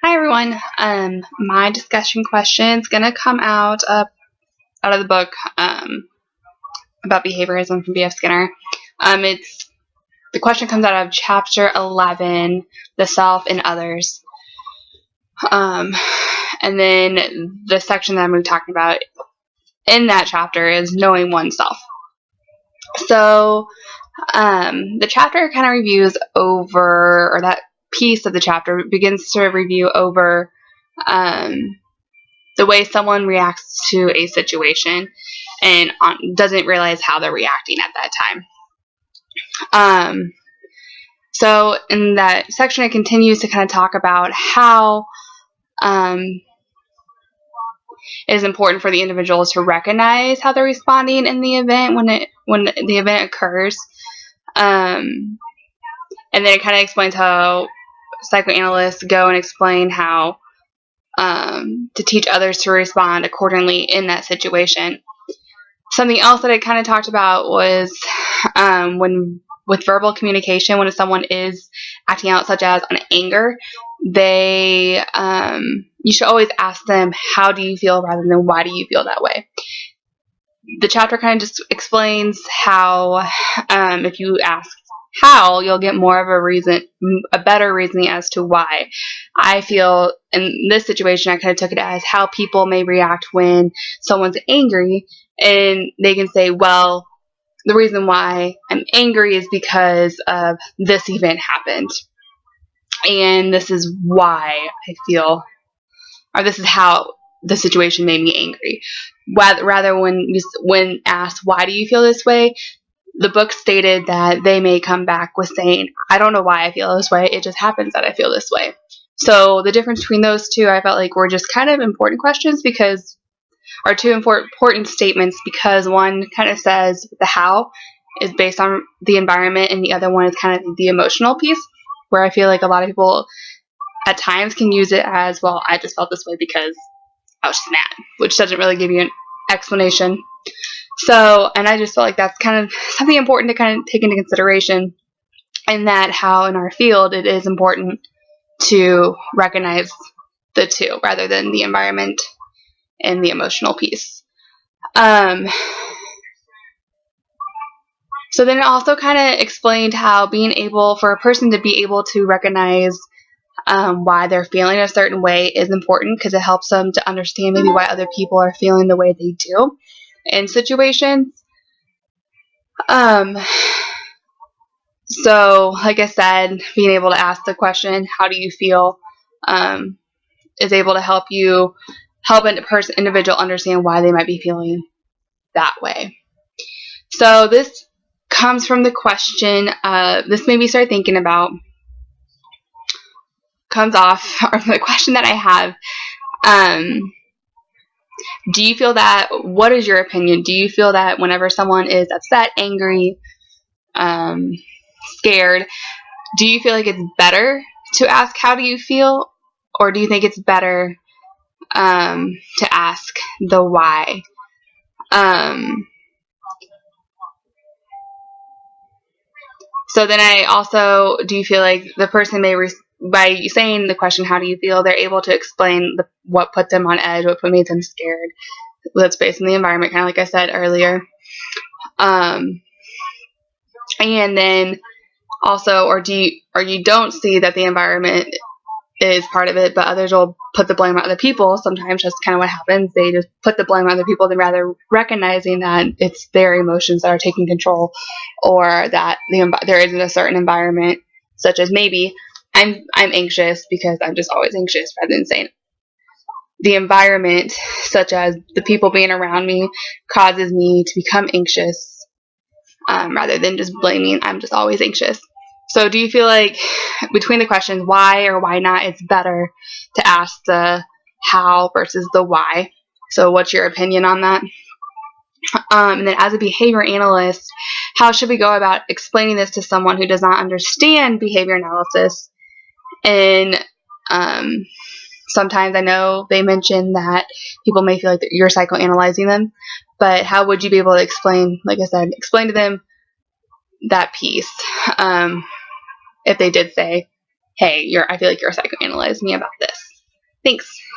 Hi everyone. My discussion question is gonna come out of the book about behaviorism from B.F. Skinner. It's the question comes out of chapter 11, the self and others. And then the section that I'm going to be talking about in that chapter is knowing oneself. So the chapter kind of reviews over, or that piece of the chapter begins to review over the way someone reacts to a situation and doesn't realize how they're reacting at that time. So in that section, it continues to kind of talk about how it is important for the individual to recognize how they're responding in the event when the event occurs. And then it kind of explains how psychoanalysts go and explain how to teach others to respond accordingly in that situation. Something else that I kind of talked about was when with verbal communication, when someone is acting out, such as on anger, you should always ask them, how do you feel, rather than why do you feel that way. The chapter kind of just explains how if you ask how, you'll get more of a better reasoning as to why. I feel in this situation, I kind of took it as how people may react when someone's angry, and they can say, well, the reason why I'm angry is because of this event happened, and this is why I feel, or this is how the situation made me angry. Rather, when asked, why do you feel this way, the book stated that they may come back with saying, I don't know why I feel this way, it just happens that I feel this way. So the difference between those two, I felt like, were just kind of important questions, or two important statements, because one kind of says the how is based on the environment, and the other one is kind of the emotional piece, where I feel like a lot of people at times can use it as, well, I just felt this way because I was just mad, which doesn't really give you an explanation. So, and I just felt like that's kind of something important to kind of take into consideration, and that how in our field it is important to recognize the two rather than the environment and the emotional piece. So then it also kind of explained how for a person to be able to recognize why they're feeling a certain way is important, because it helps them to understand maybe why other people are feeling the way they do in situations. So, like I said, being able to ask the question, how do you feel, is able to help an individual understand why they might be feeling that way. So this comes from the question, this made me start thinking about, comes off, or the question that I have, do you feel that, what is your opinion? Do you feel that whenever someone is upset, angry, scared, do you feel like it's better to ask, how do you feel? Or do you think it's better to ask the why? So then do you feel like the person may, by saying the question, how do you feel, they're able to explain what put them on edge, what made them scared. That's based on the environment, kind of like I said earlier. And then also, or you don't see that the environment is part of it, but others will put the blame on other people. Sometimes that's kind of what happens. They just put the blame on other people, than rather recognizing that it's their emotions that are taking control, or that there isn't a certain environment, such as maybe I'm anxious because I'm just always anxious, rather than saying the environment, such as the people being around me, causes me to become anxious, rather than just blaming I'm just always anxious. So do you feel like between the questions why or why not, it's better to ask the how versus the why? So what's your opinion on that? And then as a behavior analyst, how should we go about explaining this to someone who does not understand behavior analysis? And sometimes I know they mention that people may feel like you're psychoanalyzing them, but how would you be able to explain, like I said, explain to them that piece, if they did say, hey, I feel like you're psychoanalyzing me about this? Thanks.